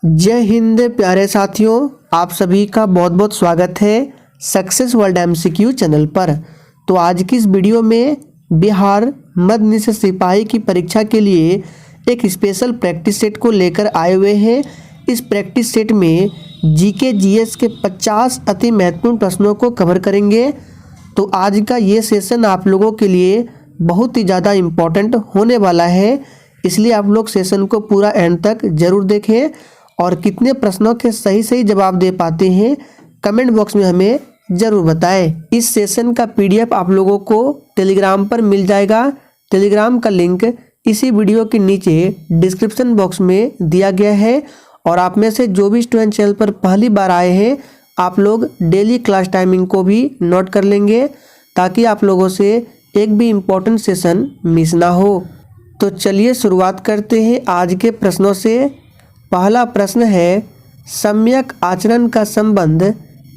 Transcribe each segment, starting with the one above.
जय हिंद प्यारे साथियों, आप सभी का बहुत बहुत स्वागत है सक्सेस वर्ल्ड एमसीक्यू चैनल पर। तो आज की इस वीडियो में बिहार मध्य निःशक्त सिपाही की परीक्षा के लिए एक स्पेशल प्रैक्टिस सेट को लेकर आए हुए हैं। इस प्रैक्टिस सेट में जीके जीएस के 50 अति महत्वपूर्ण प्रश्नों को कवर करेंगे। तो आज का ये सेशन आप लोगों के लिए बहुत ही ज़्यादा इम्पोर्टेंट होने वाला है, इसलिए आप लोग सेशन को पूरा एंड तक ज़रूर देखें और कितने प्रश्नों के सही सही जवाब दे पाते हैं कमेंट बॉक्स में हमें ज़रूर बताएं। इस सेशन का पीडीएफ आप लोगों को टेलीग्राम पर मिल जाएगा। टेलीग्राम का लिंक इसी वीडियो के नीचे डिस्क्रिप्शन बॉक्स में दिया गया है। और आप में से जो भी स्टूडेंट चैनल पर पहली बार आए हैं, आप लोग डेली क्लास टाइमिंग को भी नोट कर लेंगे ताकि आप लोगों से एक भी इम्पोर्टेंट सेशन मिस ना हो। तो चलिए शुरुआत करते हैं आज के प्रश्नों से। पहला प्रश्न है, सम्यक आचरण का संबंध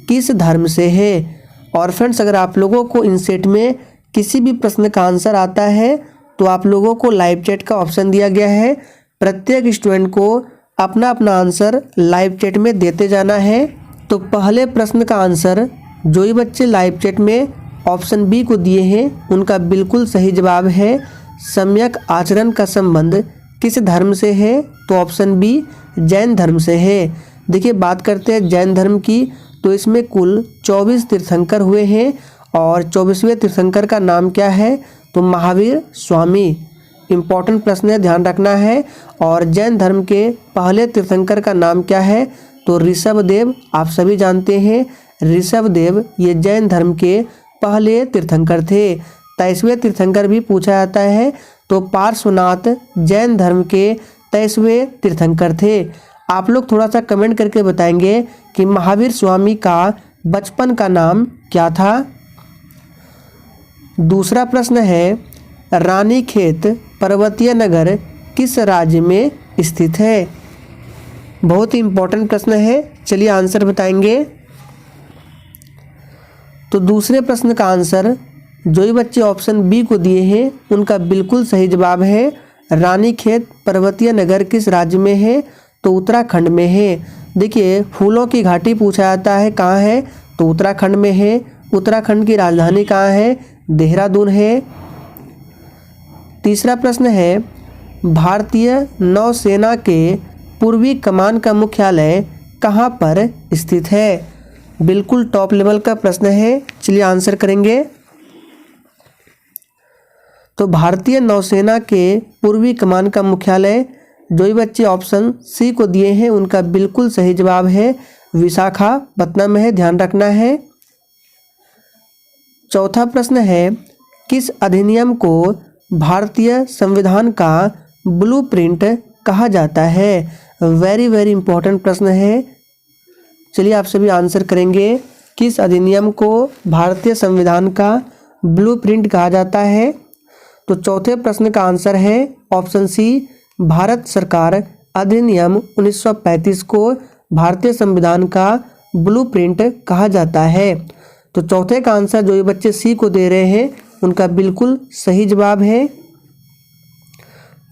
किस धर्म से है? और फ्रेंड्स, अगर आप लोगों को इन सेट में किसी भी प्रश्न का आंसर आता है तो आप लोगों को लाइव चैट का ऑप्शन दिया गया है। प्रत्येक स्टूडेंट को अपना अपना आंसर लाइव चैट में देते जाना है। तो पहले प्रश्न का आंसर जो ही बच्चे लाइव चैट में ऑप्शन बी को दिए हैं उनका बिल्कुल सही जवाब है, सम्यक आचरण का संबंध किस धर्म से है? तो ऑप्शन बी जैन धर्म से है। देखिए, बात करते हैं जैन धर्म की, तो इसमें कुल 24 तीर्थंकर हुए हैं और 24वें तीर्थंकर का नाम क्या है? तो महावीर स्वामी। इम्पोर्टेंट प्रश्न है, ध्यान रखना है। और जैन धर्म के पहले तीर्थंकर का नाम क्या है? तो ऋषभदेव। आप सभी जानते हैं ऋषभदेव ये जैन धर्म के पहले तीर्थंकर थे। 23वें तीर्थंकर भी पूछा जाता है, तो पार्श्वनाथ जैन धर्म के 23वें तीर्थंकर थे। आप लोग थोड़ा सा कमेंट करके बताएंगे कि महावीर स्वामी का बचपन का नाम क्या था। दूसरा प्रश्न है, रानीखेत पर्वतीय नगर किस राज्य में स्थित है? बहुत ही इम्पोर्टेंट प्रश्न है, चलिए आंसर बताएंगे। तो दूसरे प्रश्न का आंसर जो ही बच्चे ऑप्शन बी को दिए हैं उनका बिल्कुल सही जवाब है, रानीखेत पर्वतीय नगर किस राज्य में है? तो उत्तराखंड में है। देखिए, फूलों की घाटी पूछा जाता है, कहाँ है? तो उत्तराखंड में है। उत्तराखंड की राजधानी कहाँ है? देहरादून है। तीसरा प्रश्न है, भारतीय नौसेना के पूर्वी कमान का मुख्यालय कहाँ पर स्थित है? बिल्कुल टॉप लेवल का प्रश्न है, चलिए आंसर करेंगे। तो भारतीय नौसेना के पूर्वी कमान का मुख्यालय जो ही बच्चे ऑप्शन सी को दिए हैं उनका बिल्कुल सही जवाब है, विशाखापत्तनम में है, ध्यान रखना है। चौथा प्रश्न है, किस अधिनियम को भारतीय संविधान का ब्लूप्रिंट कहा जाता है? वेरी वेरी इंपॉर्टेंट प्रश्न है, चलिए आप सभी आंसर करेंगे। किस अधिनियम को भारतीय संविधान का ब्लूप्रिंट कहा जाता है? तो चौथे प्रश्न का आंसर है ऑप्शन सी, भारत सरकार अधिनियम 1935 को भारतीय संविधान का ब्लूप्रिंट कहा जाता है। तो चौथे का आंसर जो ये बच्चे सी को दे रहे हैं उनका बिल्कुल सही जवाब है।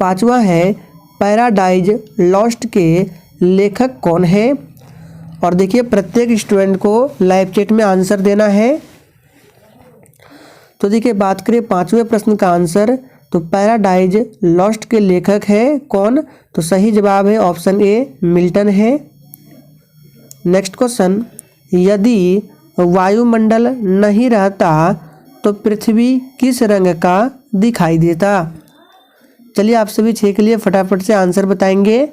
पांचवा है, पैराडाइज लॉस्ट के लेखक कौन है? और देखिए, प्रत्येक स्टूडेंट को लाइव चैट में आंसर देना है। तो देखिए, बात करें पांचवें प्रश्न का आंसर, तो पैराडाइज लॉस्ट के लेखक है कौन? तो सही जवाब है ऑप्शन ए, मिल्टन है। नेक्स्ट क्वेश्चन, यदि वायुमंडल नहीं रहता तो पृथ्वी किस रंग का दिखाई देता? चलिए आप सभी 6 के लिए फटाफट से आंसर बताएंगे।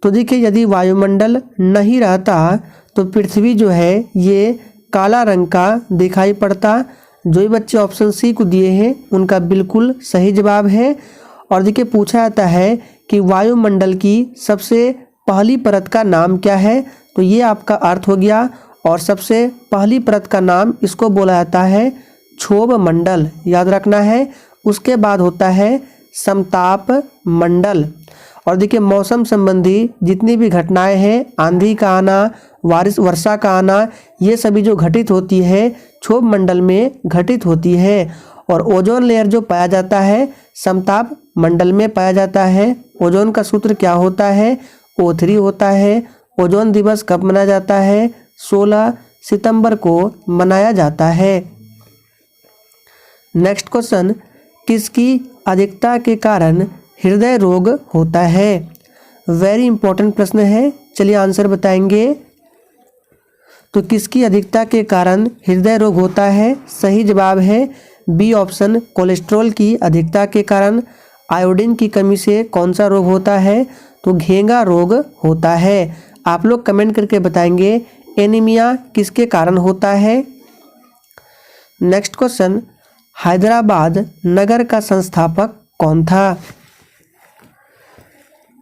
तो देखिए, यदि वायुमंडल नहीं रहता तो पृथ्वी जो है ये काला रंग का दिखाई पड़ता। जो ही बच्चे ऑप्शन सी को दिए हैं उनका बिल्कुल सही जवाब है। और देखिए, पूछा जाता है कि वायुमंडल की सबसे पहली परत का नाम क्या है? तो ये आपका अर्थ हो गया। और सबसे पहली परत का नाम इसको बोला जाता है क्षोभ मंडल, याद रखना है। उसके बाद होता है समताप मंडल। और देखिए, मौसम संबंधी जितनी भी घटनाएं हैं, आंधी का आना, वर्षा का आना, ये सभी जो घटित होती है क्षोभ मंडल में घटित होती है। और ओजोन लेयर जो पाया जाता है समताप मंडल में पाया जाता है। ओजोन का सूत्र क्या होता है? O3 होता है। ओजोन दिवस कब मनाया जाता है? 16 सितंबर को मनाया जाता है। नेक्स्ट क्वेश्चन, किसकी अधिकता के कारण हृदय रोग होता है? वेरी इंपॉर्टेंट प्रश्न है, चलिए आंसर बताएंगे। तो किसकी अधिकता के कारण हृदय रोग होता है? सही जवाब है बी ऑप्शन, कोलेस्ट्रॉल की अधिकता के कारण। आयोडीन की कमी से कौन सा रोग होता है? तो घेंघा रोग होता है। आप लोग कमेंट करके बताएंगे एनीमिया किसके कारण होता है। नेक्स्ट क्वेश्चन, हैदराबाद नगर का संस्थापक कौन था?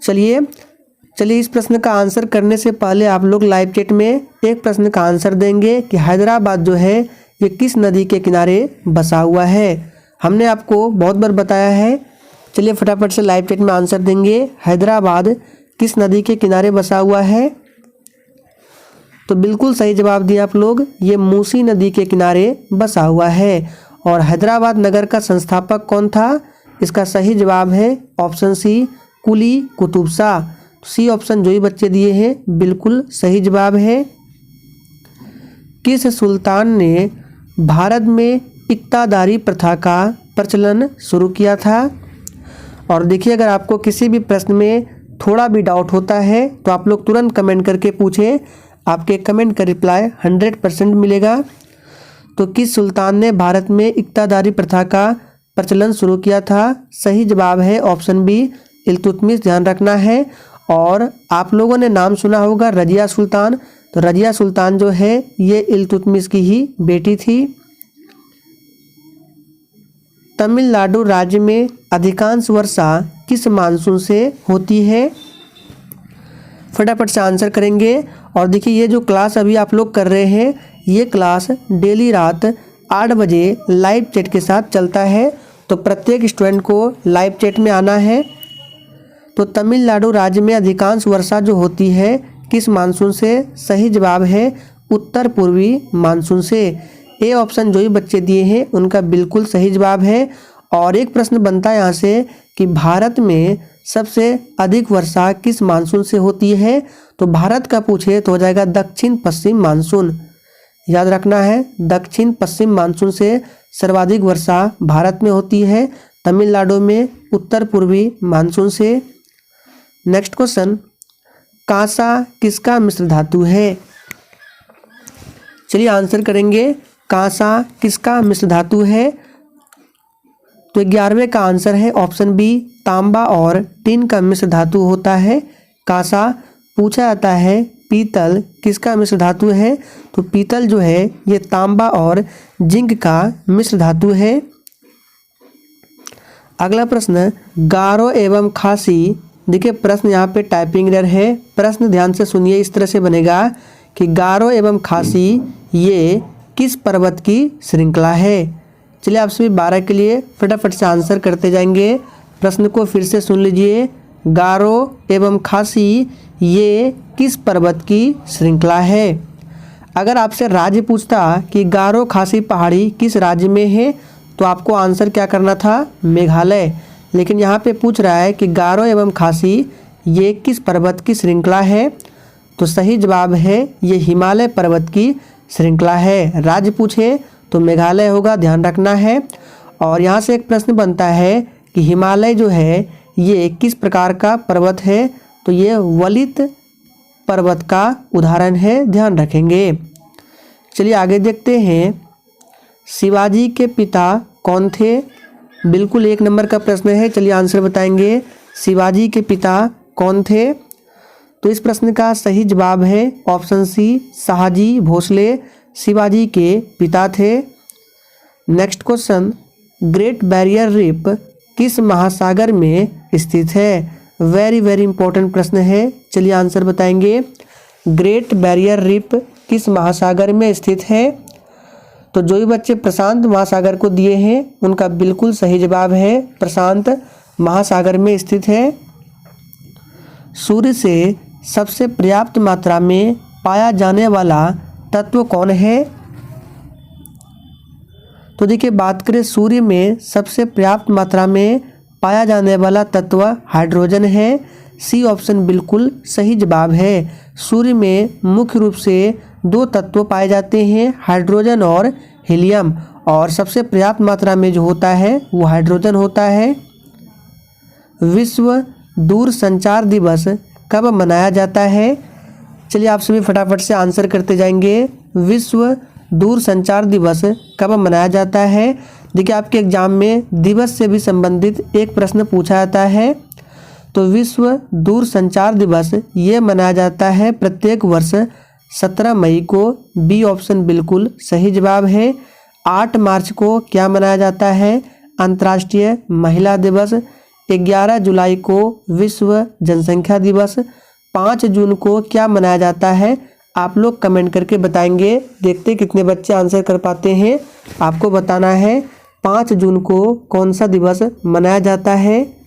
चलिए इस प्रश्न का आंसर करने से पहले आप लोग लाइव चैट में एक प्रश्न का आंसर देंगे कि हैदराबाद जो है ये किस नदी के किनारे बसा हुआ है। हमने आपको बहुत बार बताया है। चलिए फटाफट से लाइव चैट में आंसर देंगे। हैदराबाद किस नदी के किनारे बसा हुआ है? तो बिल्कुल सही जवाब दिया आप लोग, ये मूसी नदी के किनारे बसा हुआ है। और हैदराबाद नगर का संस्थापक कौन था? इसका सही जवाब है ऑप्शन सी, कुली कुतुब शाह। सी ऑप्शन जो ही बच्चे दिए हैं बिल्कुल सही जवाब है। किस सुल्तान ने भारत में इक्तादारी प्रथा का प्रचलन शुरू किया था? और देखिए, अगर आपको किसी भी प्रश्न में थोड़ा भी डाउट होता है तो आप लोग तुरंत कमेंट करके पूछें, आपके कमेंट का रिप्लाई 100% मिलेगा। तो किस सुल्तान ने भारत में इक्तादारी प्रथा का प्रचलन शुरू किया था? सही जवाब है ऑप्शन बी, इल्तुतमिश। ध्यान रखना है। और आप लोगों ने नाम सुना होगा रजिया सुल्तान। तो रजिया सुल्तान जो है ये इल्तुतमिश की ही बेटी थी। तमिलनाडु राज्य में अधिकांश वर्षा किस मानसून से होती है? फटाफट से आंसर करेंगे। और देखिए, ये जो क्लास अभी आप लोग कर रहे हैं ये क्लास डेली रात 8 बजे लाइव चैट के साथ चलता है। तो प्रत्येक स्टूडेंट को लाइव चैट में आना है। तो तमिलनाडु राज्य में अधिकांश वर्षा जो होती है किस मानसून से? सही जवाब है उत्तर पूर्वी मानसून से। ए ऑप्शन जो ही बच्चे दिए हैं उनका बिल्कुल सही जवाब है। और एक प्रश्न बनता है यहाँ से कि भारत में सबसे अधिक वर्षा किस मानसून से होती है? तो भारत का पूछे तो हो जाएगा दक्षिण पश्चिम मानसून। याद रखना है, दक्षिण पश्चिम मानसून से सर्वाधिक वर्षा भारत में होती है, तमिलनाडु में उत्तर पूर्वी मानसून से। नेक्स्ट क्वेश्चन, कांसा किसका मिश्र धातु है? चलिए आंसर करेंगे, कांसा किसका मिश्र धातु है? तो 11वें का आंसर है ऑप्शन बी, तांबा और टिन का मिश्र धातु होता है कांसा। पूछा जाता है पीतल किसका मिश्र धातु है? तो पीतल जो है ये तांबा और जिंक का मिश्र धातु है। अगला प्रश्न, गारो एवं खासी। देखिए प्रश्न यहाँ पे टाइपिंग एरर है। प्रश्न ध्यान से सुनिए, इस तरह से बनेगा कि गारो एवं खासी ये किस पर्वत की श्रृंखला है? चलिए आप सभी 12 के लिए फटाफट से आंसर करते जाएंगे। प्रश्न को फिर से सुन लीजिए, गारो एवं खासी ये किस पर्वत की श्रृंखला है? अगर आपसे राज्य पूछता कि गारो खासी पहाड़ी किस राज्य में है तो आपको आंसर क्या करना था? मेघालय। लेकिन यहाँ पे पूछ रहा है कि गारो एवं खासी ये किस पर्वत की श्रृंखला है? तो सही जवाब है ये हिमालय पर्वत की श्रृंखला है। राज्य पूछे तो मेघालय होगा, ध्यान रखना है। और यहाँ से एक प्रश्न बनता है कि हिमालय जो है ये किस प्रकार का पर्वत है? तो ये वलित पर्वत का उदाहरण है, ध्यान रखेंगे। चलिए आगे देखते हैं, शिवाजी के पिता कौन थे? बिल्कुल 1 नंबर का प्रश्न है, चलिए आंसर बताएंगे। शिवाजी के पिता कौन थे? तो इस प्रश्न का सही जवाब है ऑप्शन सी, शाहजी भोसले शिवाजी के पिता थे। Next question, great barrier reef किस महासागर में स्थित है? वेरी वेरी इंपॉर्टेंट प्रश्न है, चलिए आंसर बताएंगे। ग्रेट बैरियर रीफ किस महासागर में स्थित है? तो जो भी बच्चे प्रशांत महासागर को दिए हैं उनका बिल्कुल सही जवाब है प्रशांत महासागर में स्थित है। सूर्य से सबसे पर्याप्त मात्रा में पाया जाने वाला तत्व कौन है? तो देखिए बात करें सूर्य में सबसे पर्याप्त मात्रा में पाया जाने वाला तत्व हाइड्रोजन है। सी ऑप्शन बिल्कुल सही जवाब है। सूर्य में मुख्य रूप से 2 तत्व पाए जाते हैं, हाइड्रोजन और हीलियम, और सबसे पर्याप्त मात्रा में जो होता है वो हाइड्रोजन होता है। विश्व दूरसंचार दिवस कब मनाया जाता है? चलिए आप सभी फटाफट से आंसर करते जाएंगे। विश्व दूरसंचार दिवस कब मनाया जाता है? देखिए आपके एग्जाम में दिवस से भी संबंधित एक प्रश्न पूछा जाता है। तो विश्व दूरसंचार दिवस ये मनाया जाता है प्रत्येक वर्ष 17 मई को। बी ऑप्शन बिल्कुल सही जवाब है। 8 मार्च को क्या मनाया जाता है? अंतर्राष्ट्रीय महिला दिवस। 11 जुलाई को विश्व जनसंख्या दिवस। 5 जून को क्या मनाया जाता है? आप लोग कमेंट करके बताएंगे। देखते कितने बच्चे आंसर कर पाते हैं। आपको बताना है 5 जून को कौन सा दिवस मनाया जाता है।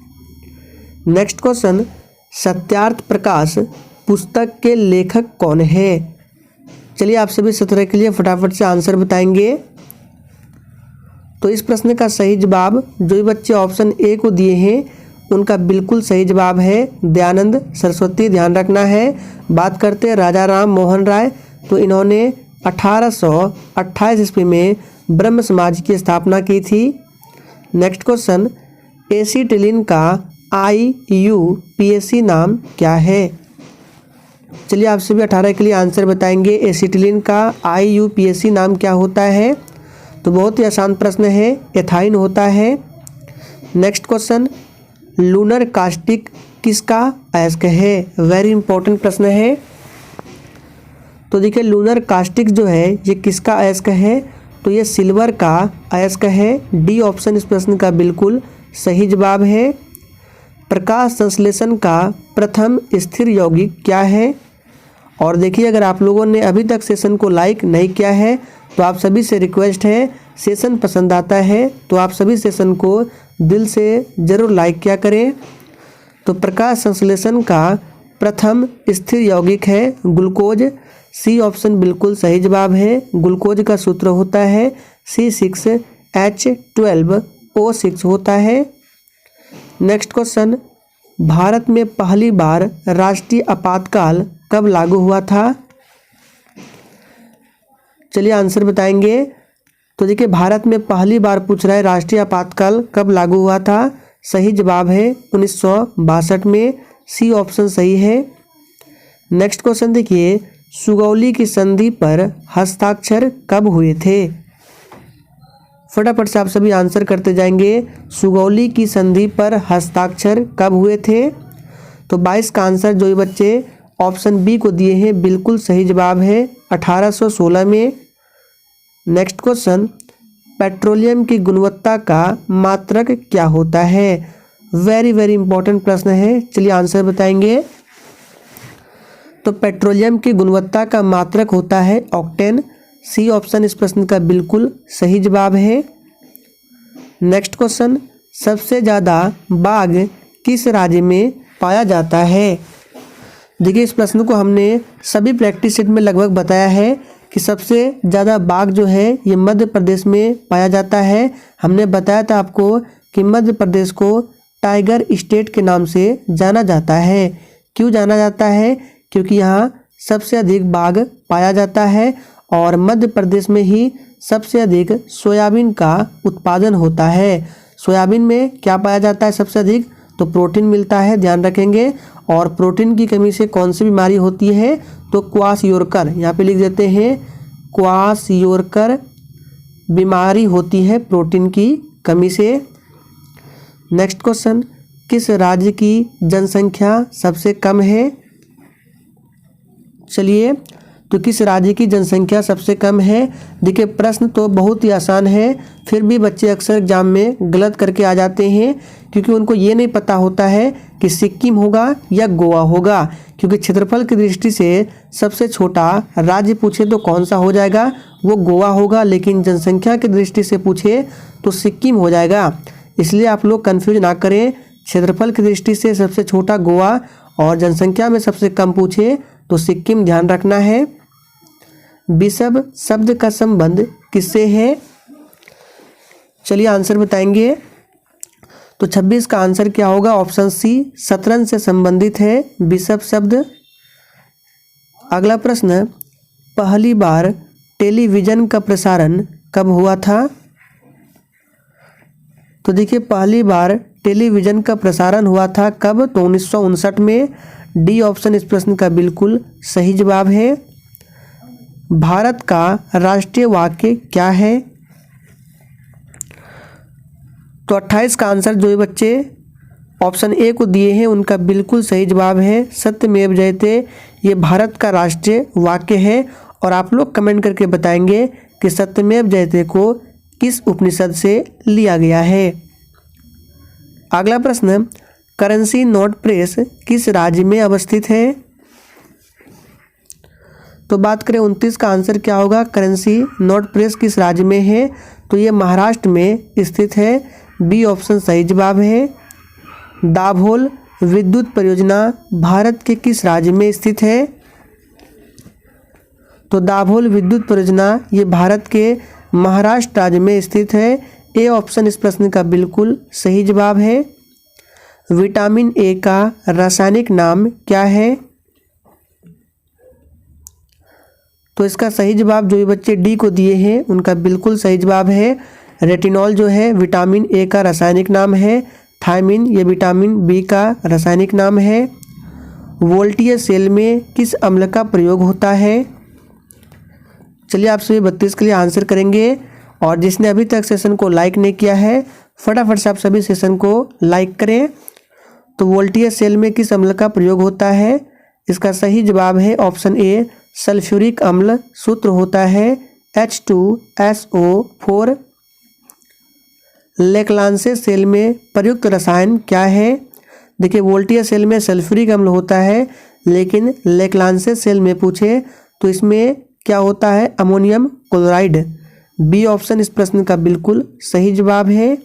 नेक्स्ट क्वेश्चन, सत्यार्थ प्रकाश पुस्तक के लेखक कौन है? चलिए आप सभी 17 के लिए फटाफट से आंसर बताएंगे। तो इस प्रश्न का सही जवाब जो भी बच्चे ऑप्शन ए को दिए हैं उनका बिल्कुल सही जवाब है दयानंद सरस्वती। ध्यान रखना है। बात करते हैं राजा राम मोहन राय, तो इन्होंने 1828 ईस्वी में ब्रह्म समाज की स्थापना की थी। नेक्स्ट क्वेश्चन, एसीटिलीन का IUPAC नाम क्या है? चलिए आप सभी 18 के लिए आंसर बताएंगे। एसीटिलीन का IUPAC नाम क्या होता है? तो बहुत ही आसान प्रश्न है, एथाइन होता है। नेक्स्ट क्वेश्चन, लूनर कास्टिक किसका अयस्क है? वेरी इंपॉर्टेंट प्रश्न है। तो देखिए लूनर कास्टिक जो है ये किसका अयस्क है? तो ये सिल्वर का अयस्क है। डी ऑप्शन इस प्रश्न का बिल्कुल सही जवाब है। प्रकाश संश्लेषण का प्रथम स्थिर यौगिक क्या है? और देखिए अगर आप लोगों ने अभी तक सेशन को लाइक नहीं किया है तो आप सभी से रिक्वेस्ट है, सेशन पसंद आता है तो आप सभी सेशन को दिल से ज़रूर लाइक किया करें। तो प्रकाश संश्लेषण का प्रथम स्थिर यौगिक है ग्लूकोज। सी ऑप्शन बिल्कुल सही जवाब है। ग्लूकोज का सूत्र होता है C6H12O6 होता है। नेक्स्ट क्वेश्चन, भारत में पहली बार राष्ट्रीय आपातकाल कब लागू हुआ था? चलिए आंसर बताएंगे। तो देखिए भारत में पहली बार पूछ रहा है राष्ट्रीय आपातकाल कब लागू हुआ था? सही जवाब है 1962 में। सी ऑप्शन सही है। नेक्स्ट क्वेश्चन देखिए, सुगौली की संधि पर हस्ताक्षर कब हुए थे? फटाफट से आप सभी आंसर करते जाएंगे। सुगौली की संधि पर हस्ताक्षर कब हुए थे? तो 22 का आंसर जो ये बच्चे ऑप्शन बी को दिए हैं बिल्कुल सही जवाब है 1816 में। नेक्स्ट क्वेश्चन, पेट्रोलियम की गुणवत्ता का मात्रक क्या होता है? वेरी वेरी इंपॉर्टेंट प्रश्न है। चलिए आंसर बताएंगे। तो पेट्रोलियम की गुणवत्ता का मात्रक होता है ऑक्टेन। सी ऑप्शन इस प्रश्न का बिल्कुल सही जवाब है। नेक्स्ट क्वेश्चन, सबसे ज़्यादा बाघ किस राज्य में पाया जाता है? देखिए इस प्रश्न को हमने सभी प्रैक्टिस सेट में लगभग बताया है कि सबसे ज़्यादा बाघ जो है ये मध्य प्रदेश में पाया जाता है। हमने बताया था आपको कि मध्य प्रदेश को टाइगर स्टेट के नाम से जाना जाता है। क्यों जाना जाता है? क्योंकि यहाँ सबसे अधिक बाघ पाया जाता है और मध्य प्रदेश में ही सबसे अधिक सोयाबीन का उत्पादन होता है। सोयाबीन में क्या पाया जाता है सबसे अधिक? तो प्रोटीन मिलता है, ध्यान रखेंगे। और प्रोटीन की कमी से कौन सी बीमारी होती है? तो क्वाशयोरकर, यहाँ पे लिख देते हैं क्वाशयोरकर बीमारी होती है प्रोटीन की कमी से। नेक्स्ट क्वेश्चन, किस राज्य की जनसंख्या सबसे कम है? चलिए तो किस राज्य की जनसंख्या सबसे कम है? देखिए प्रश्न तो बहुत ही आसान है, फिर भी बच्चे अक्सर एग्जाम में गलत करके आ जाते हैं क्योंकि उनको ये नहीं पता होता है कि सिक्किम होगा या गोवा होगा। क्योंकि क्षेत्रफल की दृष्टि से सबसे छोटा राज्य पूछे तो कौन सा हो जाएगा? वो गोवा होगा, लेकिन जनसंख्या की दृष्टि से पूछे तो सिक्किम हो जाएगा। इसलिए आप लोग कन्फ्यूज ना करें। क्षेत्रफल की दृष्टि से सबसे छोटा गोवा और जनसंख्या में सबसे कम पूछे तो सिक्किम, ध्यान रखना है। बिशप शब्द का संबंध किससे है? चलिए आंसर बताएंगे। तो 26 का आंसर क्या होगा? ऑप्शन सी, शतरंज से संबंधित है बिशप शब्द। अगला प्रश्न, पहली बार टेलीविज़न का प्रसारण कब हुआ था? तो देखिए, पहली बार टेलीविज़न का प्रसारण हुआ था कब? तो 1959 में। डी ऑप्शन इस प्रश्न का बिल्कुल सही जवाब है। भारत का राष्ट्रीय वाक्य क्या है? तो 28 का आंसर जो बच्चे ऑप्शन ए को दिए हैं उनका बिल्कुल सही जवाब है, सत्यमेव जयते। ये भारत का राष्ट्रीय वाक्य है। और आप लोग कमेंट करके बताएंगे कि सत्यमेव जयते को किस उपनिषद से लिया गया है। अगला प्रश्न, करेंसी नोट प्रेस किस राज्य में अवस्थित है? तो बात करें 29 का आंसर क्या होगा? करेंसी नोट प्रेस किस राज्य में है? तो ये महाराष्ट्र में स्थित है। बी ऑप्शन सही जवाब है। दाभोल विद्युत परियोजना भारत के किस राज्य में स्थित है? तो दाभोल विद्युत परियोजना ये भारत के महाराष्ट्र राज्य में स्थित है। ए ऑप्शन इस प्रश्न का बिल्कुल सही जवाब है। विटामिन ए का रासायनिक नाम क्या है? तो इसका सही जवाब जो ये बच्चे डी को दिए हैं उनका बिल्कुल सही जवाब है। रेटिनॉल जो है विटामिन ए का रासायनिक नाम है। थायमिन ये विटामिन बी का रासायनिक नाम है। वोल्टीय सेल में किस अम्ल का प्रयोग होता है? चलिए आप सभी 32 के लिए आंसर करेंगे। और जिसने अभी तक सेशन को लाइक नहीं किया है फटाफट से आप सभी सेशन को लाइक करें। तो वोल्टीय सेल में किस अम्ल का प्रयोग होता है? इसका सही जवाब है ऑप्शन ए, सल्फ्यूरिक अम्ल। सूत्र होता है H2SO4। लेक्लांसे सेल में प्रयुक्त रसायन क्या है? देखिए, वोल्टीय सेल में सल्फ्यूरिक अम्ल होता है, लेकिन लेक्लांसे सेल में पूछे तो इसमें क्या होता है? Ammonium chloride. बी ऑप्शन इस प्रश्न का बिल्कुल सही जवाब है।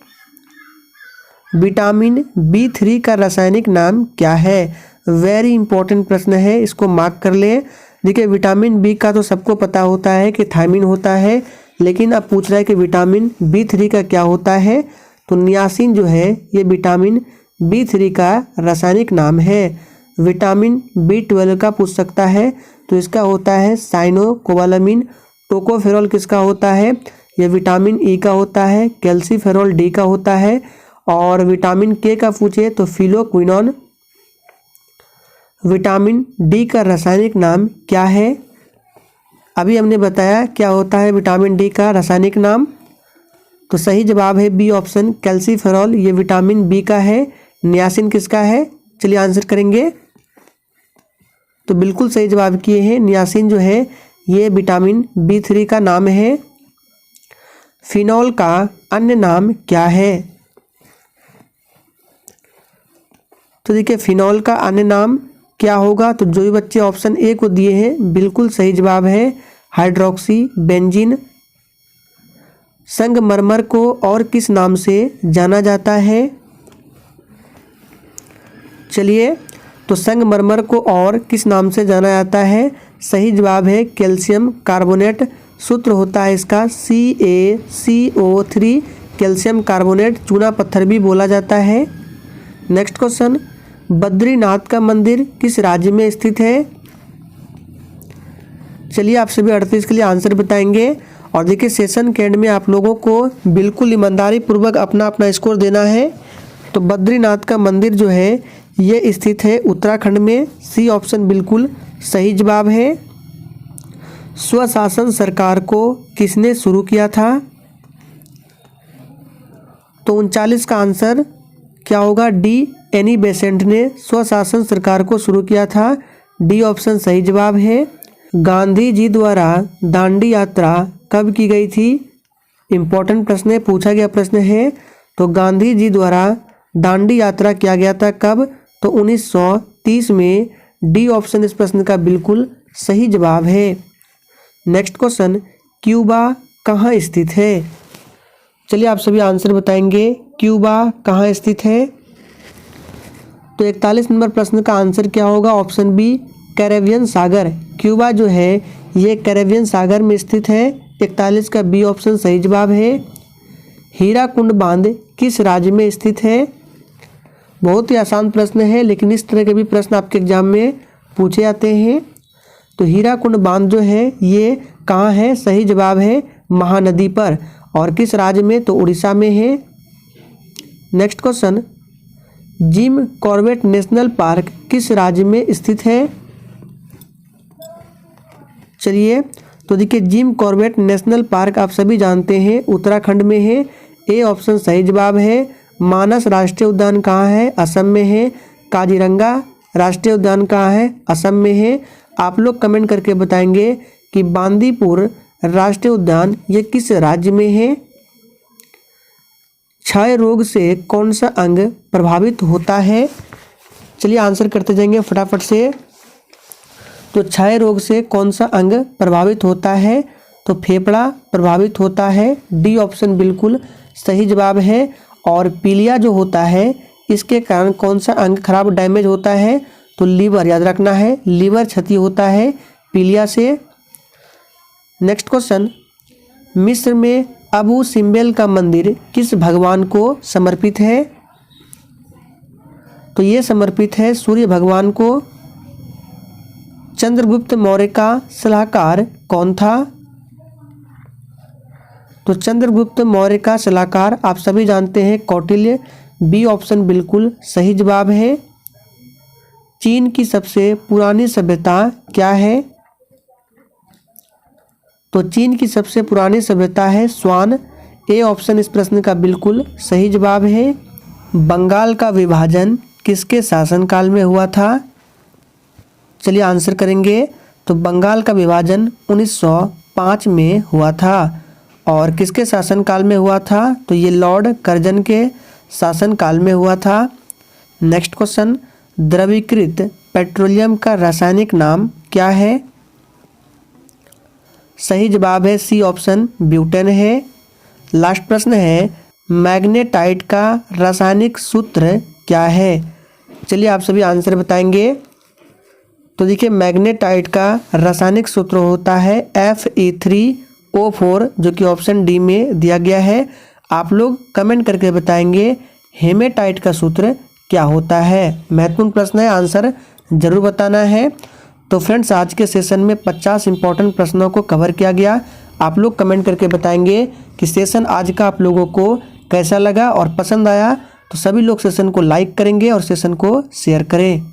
विटामिन B3 का रासायनिक नाम क्या है? वेरी इंपॉर्टेंट प्रश्न है, इसको मार्क कर ले। देखिए, विटामिन बी का तो सबको पता होता है कि थायमिन होता है, लेकिन अब पूछ रहा है कि विटामिन B3 का क्या होता है? तो नियासिन जो है ये विटामिन B3 का रासायनिक नाम है। विटामिन B12 का पूछ सकता है तो इसका होता है साइनोकोबालामिन। टोकोफेरॉल किसका होता है? ये विटामिन ई का होता है। कैल्सीफेरॉल डी का होता है। और विटामिन के का पूछे तो फिलोक्विनोन। विटामिन डी का रासायनिक नाम क्या है? अभी हमने बताया क्या होता है विटामिन डी का रासायनिक नाम। तो सही जवाब है बी ऑप्शन, कैल्सीफेरॉल। ये विटामिन बी का है। नियासिन किसका है? चलिए आंसर करेंगे। तो बिल्कुल सही जवाब किए हैं। नियासिन जो है ये विटामिन B3 का नाम है। फिनॉल का अन्य नाम क्या है? तो देखिए, फिनॉल का अन्य नाम क्या होगा? तो जो भी बच्चे ऑप्शन ए को दिए हैं बिल्कुल सही जवाब है, हाइड्रोक्सी बेंजीन। संगमरमर को और किस नाम से जाना जाता है? चलिए, तो संगमरमर को और किस नाम से जाना जाता है? सही जवाब है कैल्शियम कार्बोनेट। सूत्र होता है इसका CaCO3। कैल्शियम कार्बोनेट चूना पत्थर भी बोला जाता है। नेक्स्ट क्वेश्चन, बद्रीनाथ का मंदिर किस राज्य में स्थित है? चलिए आप सभी 38 के लिए आंसर बताएंगे। और देखिए, सेशन के एंड में आप लोगों को बिल्कुल ईमानदारी पूर्वक अपना अपना स्कोर देना है। तो बद्रीनाथ का मंदिर जो है ये स्थित है उत्तराखंड में। सी ऑप्शन बिल्कुल सही जवाब है। स्वशासन सरकार को किसने शुरू किया था? तो 39 का आंसर क्या होगा? डी, एनी बेसेंट ने स्वशासन सरकार को शुरू किया था। डी ऑप्शन सही जवाब है। गांधी जी द्वारा दांडी यात्रा कब की गई थी? इम्पोर्टेंट प्रश्न है, पूछा गया प्रश्न है। तो गांधी जी द्वारा दांडी यात्रा किया गया था कब? तो 1930 में। डी ऑप्शन इस प्रश्न का बिल्कुल सही जवाब है। नेक्स्ट क्वेश्चन, क्यूबा कहाँ स्थित है? चलिए आप सभी आंसर बताएंगे, क्यूबा कहाँ स्थित है? तो 41 नंबर प्रश्न का आंसर क्या होगा? ऑप्शन बी, कैरेबियन सागर। क्यूबा जो है ये कैरेबियन सागर में स्थित है। 41 का बी ऑप्शन सही जवाब है। हीराकुंड बांध किस राज्य में स्थित है? बहुत ही आसान प्रश्न है, लेकिन इस तरह के भी प्रश्न आपके एग्जाम में पूछे जाते हैं। तो हीराकुंड बांध जो है ये कहाँ है? सही जवाब है महानदी पर। और किस राज्य में? तो उड़ीसा में है। Next question, Jim Corbett national park किस राज्य में स्थित है? चलिए, तो देखिए जिम कॉर्बेट नेशनल पार्क आप सभी जानते हैं उत्तराखंड में है। ए ऑप्शन सही जवाब है। मानस राष्ट्रीय उद्यान कहाँ है? असम में है। काजीरंगा राष्ट्रीय उद्यान कहाँ है? असम में है। आप लोग कमेंट करके बताएंगे कि बांदीपुर राष्ट्रीय उद्यान ये किस राज्य में है? क्षय रोग से कौन सा अंग प्रभावित होता है? चलिए आंसर करते जाएंगे फटाफट से। तो क्षय रोग से कौन सा अंग प्रभावित होता है? तो फेफड़ा प्रभावित होता है। डी ऑप्शन बिल्कुल सही जवाब है। और पीलिया जो होता है इसके कारण कौन सा अंग खराब डैमेज होता है? तो लीवर, याद रखना है, लीवर क्षति होता है पीलिया से। नेक्स्ट क्वेश्चन, मिस्र में अबू सिम्बेल का मंदिर किस भगवान को समर्पित है? तो ये समर्पित है सूर्य भगवान को। चंद्रगुप्त मौर्य का सलाहकार कौन था? तो चंद्रगुप्त मौर्य का सलाहकार आप सभी जानते हैं कौटिल्य। बी ऑप्शन बिल्कुल सही जवाब है। चीन की सबसे पुरानी सभ्यता क्या है? तो चीन की सबसे पुरानी सभ्यता है स्वान। ए ऑप्शन इस प्रश्न का बिल्कुल सही जवाब है। बंगाल का विभाजन किसके शासनकाल में हुआ था? चलिए आंसर करेंगे। तो बंगाल का विभाजन 1905 में हुआ था। और किसके शासनकाल में हुआ था? तो ये लॉर्ड कर्जन के शासनकाल में हुआ था। नेक्स्ट क्वेश्चन, द्रवीकृत पेट्रोलियम का रासायनिक नाम क्या है? सही जवाब है सी ऑप्शन ब्यूटेन है। लास्ट प्रश्न है, मैग्नेटाइट का रासायनिक सूत्र क्या है? चलिए आप सभी आंसर बताएंगे। तो देखिए मैग्नेटाइट का रासायनिक सूत्र होता है Fe3O4 जो कि ऑप्शन डी में दिया गया है। आप लोग कमेंट करके बताएंगे हेमेटाइट का सूत्र क्या होता है। महत्वपूर्ण प्रश्न है, आंसर जरूर बताना है। तो फ्रेंड्स आज के सेशन में 50 इंपॉर्टेंट प्रश्नों को कवर किया गया। आप लोग कमेंट करके बताएंगे कि सेशन आज का आप लोगों को कैसा लगा और पसंद आया। तो सभी लोग सेशन को लाइक करेंगे और सेशन को शेयर करें।